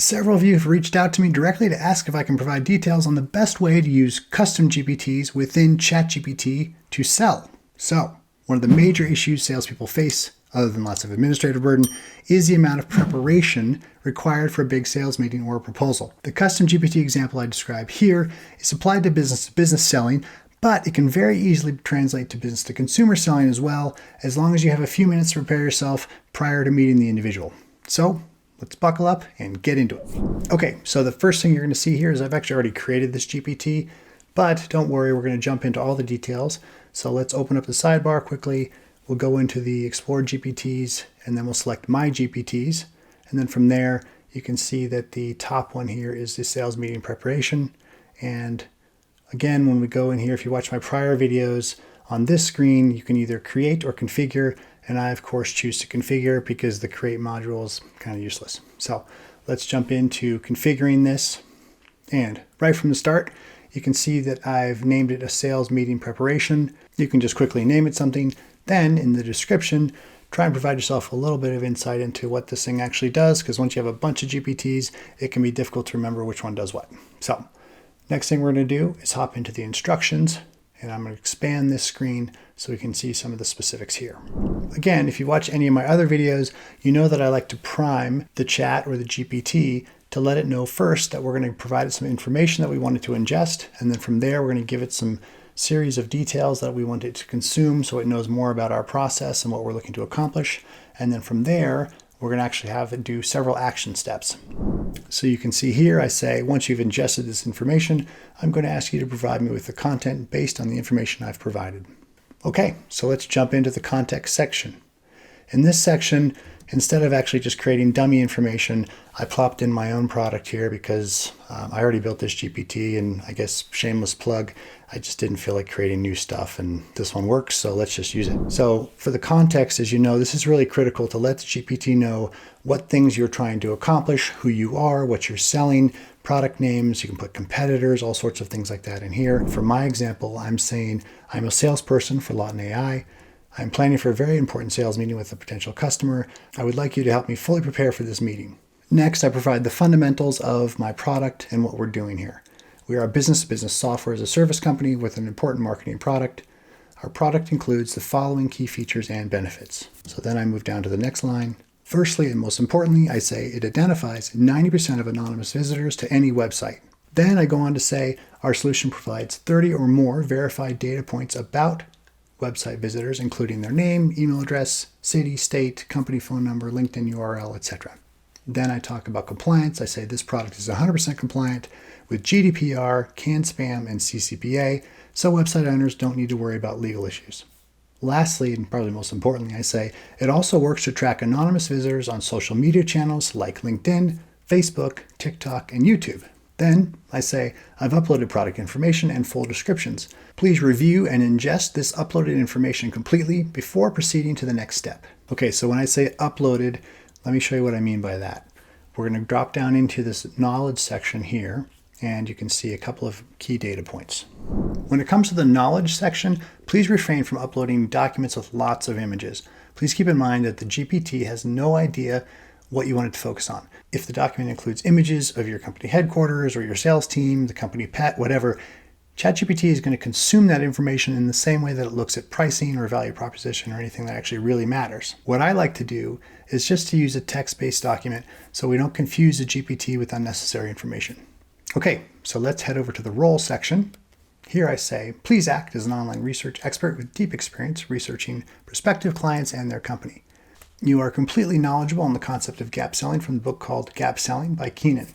Several of you have reached out to me directly to ask if I can provide details on the best way to use custom GPTs within ChatGPT to sell. So, one of the major issues salespeople face, other than lots of administrative burden, is the amount of preparation required for a big sales meeting or a proposal. The custom GPT example I describe here is applied to business selling, but it can very easily translate to business to consumer selling as well, as long as you have a few minutes to prepare yourself prior to meeting the individual. So, let's buckle up and get into it. Okay, so the first thing you're going to see here is I've actually already created this GPT, but don't worry, we're going to jump into all the details. So let's open up the sidebar quickly. We'll go into the Explore GPTs, and then we'll select My GPTs. And then from there, you can see that the top one here is the sales meeting preparation. And again, when we go in here, if you watch my prior videos on this screen, you can either create or configure. And I, of course, choose to configure because the create module is kind of useless. So let's jump into configuring this. And right from the start, you can see that I've named it a sales meeting preparation. You can just quickly name it something. Then in the description, try and provide yourself a little bit of insight into what this thing actually does, because once you have a bunch of GPTs, it can be difficult to remember which one does what. So next thing we're going to do is hop into the instructions, and I'm going to expand this screen so we can see some of the specifics here. Again, if you watch any of my other videos, you know that I like to prime the chat or the GPT to let it know first that we're going to provide it some information that we want it to ingest, and then from there we're going to give it some series of details that we want it to consume so it knows more about our process and what we're looking to accomplish. And then from there, we're going to actually have it do several action steps. So you can see here, I say, once you've ingested this information, I'm going to ask you to provide me with the content based on the information I've provided. Okay, so let's jump into the context section. In this section, instead of actually just creating dummy information, I plopped in my own product here because I already built this GPT, and I guess shameless plug, I just didn't feel like creating new stuff, and this one works, so let's just use it. So for the context, as you know, this is really critical to let the GPT know what things you're trying to accomplish, who you are, what you're selling, product names. You can put competitors, all sorts of things like that in here. For my example, I'm saying I'm a salesperson for Lawton AI. I'm planning for a very important sales meeting with a potential customer. I would like you to help me fully prepare for this meeting. Next, I provide the fundamentals of my product and what we're doing here. We are a business-to-business software as a service company with an important marketing product. Our product includes the following key features and benefits. So then I move down to the next line. Firstly, and most importantly, I say it identifies 90% of anonymous visitors to any website. Then I go on to say our solution provides 30 or more verified data points about website visitors, including their name, email address, city, state, company phone number, LinkedIn URL, etc. Then I talk about compliance. I say this product is 100% compliant with GDPR, CAN spam, and CCPA, so website owners don't need to worry about legal issues. Lastly, and probably most importantly, I say it also works to track anonymous visitors on social media channels like LinkedIn, Facebook, TikTok, and YouTube. Then I say I've uploaded product information and full descriptions. Please review and ingest this uploaded information completely before proceeding to the next step. Okay, so when I say uploaded, let me show you what I mean by that. We're going to drop down into this knowledge section here, and you can see a couple of key data points. When it comes to the knowledge section, please refrain from uploading documents with lots of images. Please keep in mind that the GPT has no idea what you want it to focus on. If the document includes images of your company headquarters or your sales team, the company pet, whatever, ChatGPT is going to consume that information in the same way that it looks at pricing or value proposition or anything that actually really matters. What I like to do is just to use a text-based document so we don't confuse the GPT with unnecessary information. Okay, so let's head over to the role section. Here I say, please act as an online research expert with deep experience researching prospective clients and their company. You are completely knowledgeable on the concept of gap selling from the book called Gap Selling by Keenan.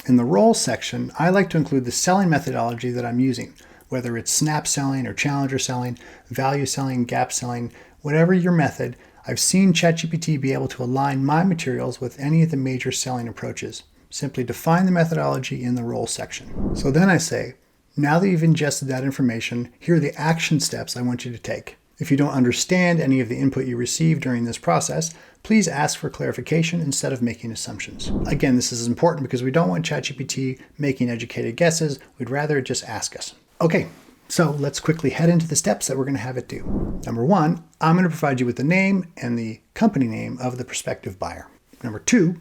In the role section, I like to include the selling methodology that I'm using, whether it's snap selling or challenger selling, value selling, gap selling, whatever your method. I've seen ChatGPT be able to align my materials with any of the major selling approaches. Simply define the methodology in the role section. So then I say, now that you've ingested that information, here are the action steps I want you to take. If you don't understand any of the input you receive during this process, please ask for clarification instead of making assumptions. Again, this is important because we don't want ChatGPT making educated guesses. We'd rather it just ask us. Okay, so let's quickly head into the steps that we're going to have it do. Number one, I'm going to provide you with the name and the company name of the prospective buyer. Number two,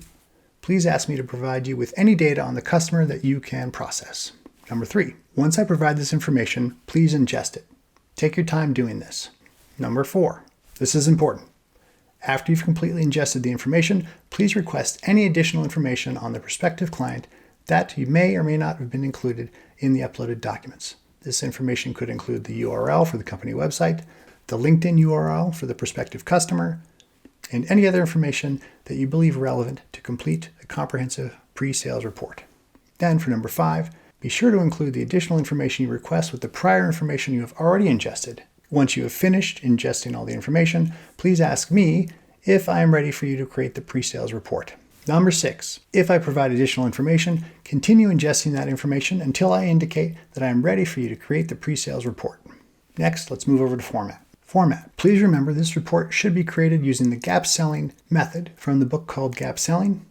please ask me to provide you with any data on the customer that you can process. Number 3, once I provide this information, please ingest it. Take your time doing this. Number 4, this is important. After you've completely ingested the information, please request any additional information on the prospective client that you may or may not have been included in the uploaded documents. This information could include the URL for the company website, the LinkedIn URL for the prospective customer, and any other information that you believe relevant to complete a comprehensive pre-sales report. Then for number 5, be sure to include the additional information you request with the prior information you have already ingested. Once you have finished ingesting all the information, please ask me if I am ready for you to create the pre-sales report. Number 6, if I provide additional information, continue ingesting that information until I indicate that I am ready for you to create the pre-sales report. Next, let's move over to format. Format. Please remember this report should be created using the gap selling method from the book called Gap Selling.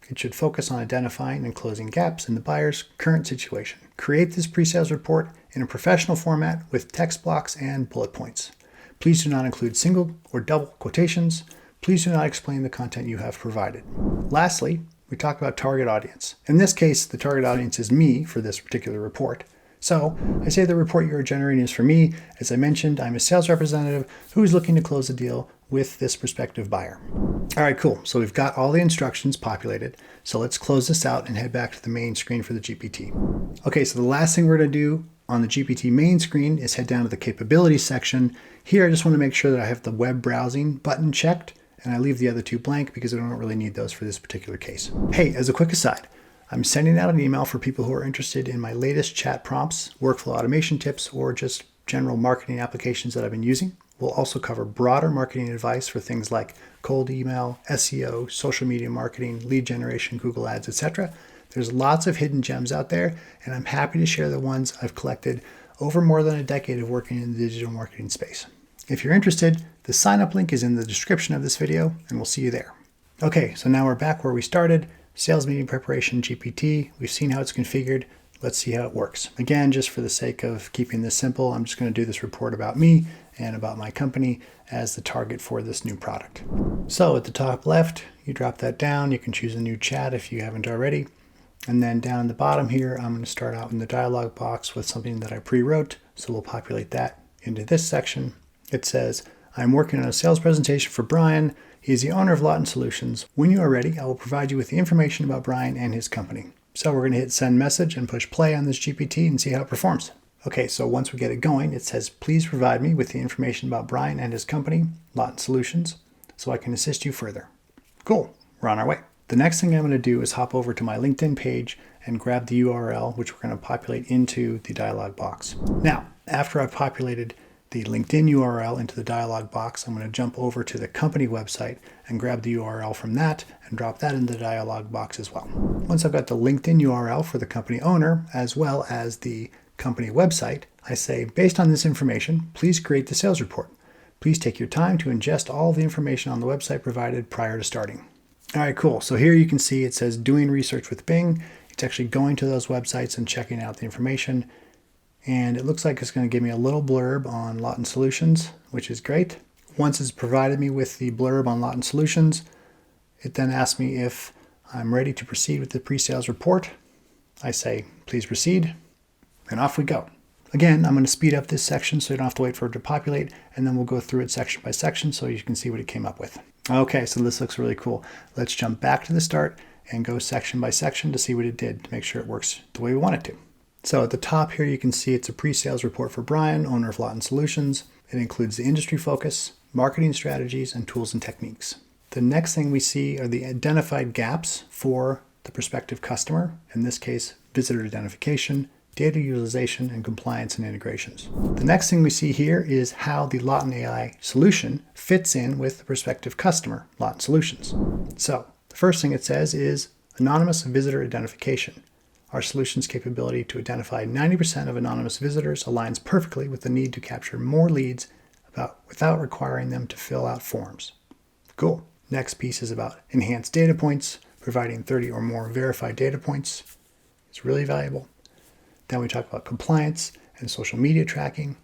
It should focus on identifying and closing gaps in the buyer's current situation. Create this pre-sales report in a professional format with text blocks and bullet points. Please do not include single or double quotations. Please do not explain the content you have provided. Lastly, we talk about target audience. In this case, the target audience is me for this particular report. So I say the report you are generating is for me. As I mentioned, I'm a sales representative who is looking to close a deal with this prospective buyer. All right, cool. So we've got all the instructions populated. So let's close this out and head back to the main screen for the GPT. Okay, so the last thing we're going to do on the GPT main screen is head down to the capabilities section. Here, I just want to make sure that I have the web browsing button checked, and I leave the other two blank because I don't really need those for this particular case. Hey, as a quick aside, I'm sending out an email for people who are interested in my latest chat prompts, workflow automation tips, or just general marketing applications that I've been using. We'll also cover broader marketing advice for things like cold email, SEO, social media marketing, lead generation, Google Ads, etc. There's lots of hidden gems out there, and I'm happy to share the ones I've collected over more than a decade of working in the digital marketing space. If you're interested, the sign-up link is in the description of this video, and we'll see you there. Okay, so now we're back where we started. Sales meeting preparation GPT. We've seen how it's configured. Let's see how it works. Again, just for the sake of keeping this simple, I'm just going to do this report about me and about my company as the target for this new product. So at the top left, you drop that down. You can choose a new chat if you haven't already. And then down the bottom here, I'm going to start out in the dialog box with something that I pre-wrote. So we'll populate that into this section. It says, I'm working on a sales presentation for Brian. He is the owner of Lawton Solutions. When you are ready, I will provide you with the information about Brian and his company. So we're going to hit send message and push play on this GPT and see how it performs. Okay, so once we get it going, it says, please provide me with the information about Brian and his company, Lawton Solutions, so I can assist you further. Cool, we're on our way. The next thing I'm going to do is hop over to my LinkedIn page and grab the URL, which we're going to populate into the dialog box. Now, after I've populated the LinkedIn URL into the dialog box, I'm going to jump over to the company website and grab the URL from that and drop that in the dialog box as well. Once I've got the LinkedIn URL for the company owner as well as the company website, I say, based on this information, please create the sales report. Please take your time to ingest all the information on the website provided prior to starting. All right, cool. So here you can see it says doing research with Bing. It's actually going to those websites and checking out the information. And it looks like it's going to give me a little blurb on Lawton Solutions, which is great. Once it's provided me with the blurb on Lawton Solutions, it then asks me if I'm ready to proceed with the pre-sales report. I say, please proceed, and off we go. Again, I'm going to speed up this section so you don't have to wait for it to populate, and then we'll go through it section by section so you can see what it came up with. Okay, so this looks really cool. Let's jump back to the start and go section by section to see what it did to make sure it works the way we want it to. So at the top here, you can see it's a pre-sales report for Brian, owner of Lawton Solutions. It includes the industry focus, marketing strategies, and tools and techniques. The next thing we see are the identified gaps for the prospective customer, in this case, visitor identification, data utilization, and compliance and integrations. The next thing we see here is how the Lawton AI solution fits in with the prospective customer, Lawton Solutions. So the first thing it says is anonymous visitor identification. Our solution's capability to identify 90% of anonymous visitors aligns perfectly with the need to capture more leads without requiring them to fill out forms. Cool. Next piece is about enhanced data points, providing 30 or more verified data points. It's really valuable. Then we talk about compliance and social media tracking.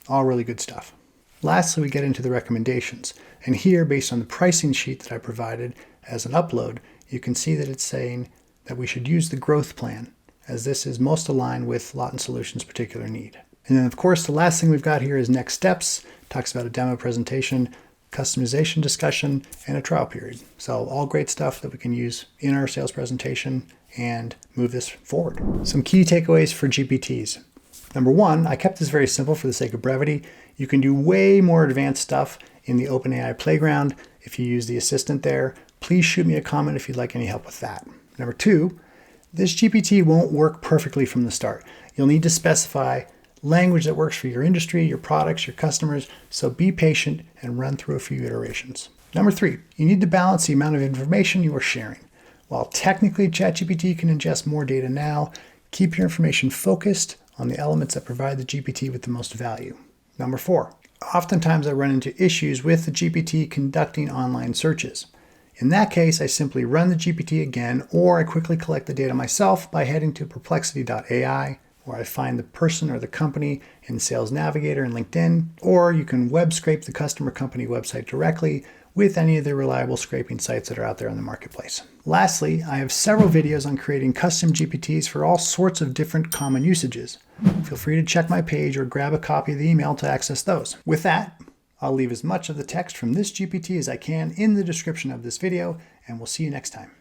All really good stuff. Lastly, we get into the recommendations. And here, based on the pricing sheet that I provided as an upload, you can see that it's saying that we should use the growth plan, as this is most aligned with Lawton Solutions' particular need. And then of course, the last thing we've got here is next steps. Talks about a demo presentation, customization discussion, and a trial period. So all great stuff that we can use in our sales presentation and move this forward. Some key takeaways for GPTs. Number one, I kept this very simple for the sake of brevity. You can do way more advanced stuff in the OpenAI playground if you use the assistant there. Please shoot me a comment if you'd like any help with that. Number two, this GPT won't work perfectly from the start. You'll need to specify language that works for your industry, your products, your customers, so be patient and run through a few iterations. Number three, you need to balance the amount of information you are sharing. While technically ChatGPT can ingest more data now, keep your information focused on the elements that provide the GPT with the most value. Number four, oftentimes I run into issues with the GPT conducting online searches. In that case, I simply run the GPT again, or I quickly collect the data myself by heading to perplexity.ai, where I find the person or the company in Sales Navigator and LinkedIn, or you can web scrape the customer company website directly with any of the reliable scraping sites that are out there in the marketplace. Lastly, I have several videos on creating custom GPTs for all sorts of different common usages. Feel free to check my page or grab a copy of the email to access those. With that, I'll leave as much of the text from this GPT as I can in the description of this video, and we'll see you next time.